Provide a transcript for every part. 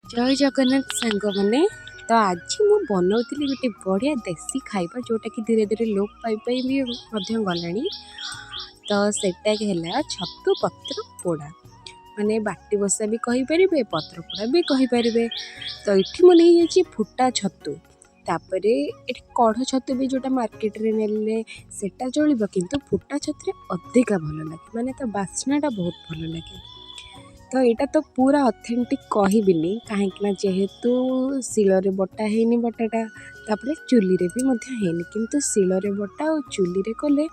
जय जगन्नाथ सांग मैंने तो आज मु बनाऊली गोटे बढ़िया देसी खाइबा जोटा कि धीरे धीरे लोप पाई भी गला तो सेटा है छतु पत्र पोड़ा माने बाटी बसा भी कहीपर पत्र पोड़ा भी कहीपर। तो ये मुझे फुटा छतु तापर ये कढ़ छतु भी जोटा मार्केट रे नेले सेटा चलिब किंतु फुटा छतु अधिका भल लगे माने तो बास्नाटा बहुत भल लगे। तो यहाँ तो पूरा ऑथेंटिक कहबिनी कहीं जेहेतु शिल बटा है बटाटा तापर चुली रे भी है किंतु शिल बटा और चुली रे कले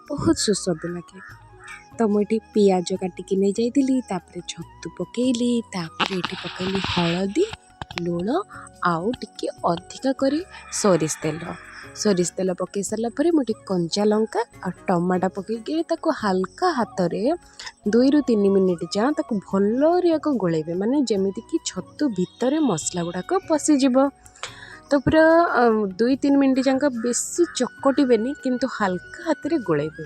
बहुत सुस्वादु लगे। तो मुझे पियाज काटिकी नहीं जाइली तापर छतु पकेली तापर ये पकेली हलदी लुण आउ टिके अधिका करी सोरिष तेल पकई सारापर मुझे कंचा लंका और टमाटा पकईकि हल्का हाथ में 2 ରୁ 3 मिनिट जा भल गोलेबे माने जमीती कि छतु भितर मसला गुड़ाक पशिज। तो पूरा 2-3 मिनिट जाक बेसी चकटिबेनी किंतु हल्का हाथ में गोलेबे।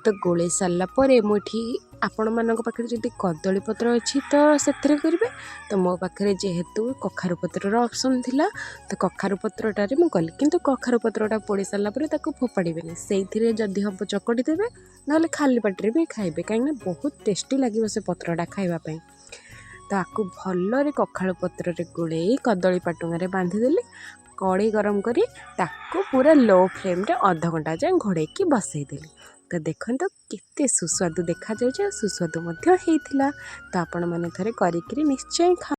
तो गोले सारा मुठी आपण मान पाखे जदि कदली पत्र अच्छी तो से करेंगे। तो मो पाखे जेहेतु कखारु पत्र ऑप्शन थिला तो कखारु पत्रटारे मुझे कली किंतु कखारु पत्रटा पोड़ी सारापर फोपाड़े से जदि हम चकटी देवे ना खाली पाटे भी खाइबे कहीं बहुत टेस्टी लगे से पत्रटा खाइबापी। तो आपको भल कखारु पत्र गोले कदली पाटुंगारे बांधीदेली कड़े गरम करी ताको पूरा लो फ्लेम रे आधा घंटा जाए घोड़े बसईदेली। तो देखो केते सुस्वादु देखा जाए सुस्वादु होता। तो आपण मैंने थे करिकी निश्चय खा।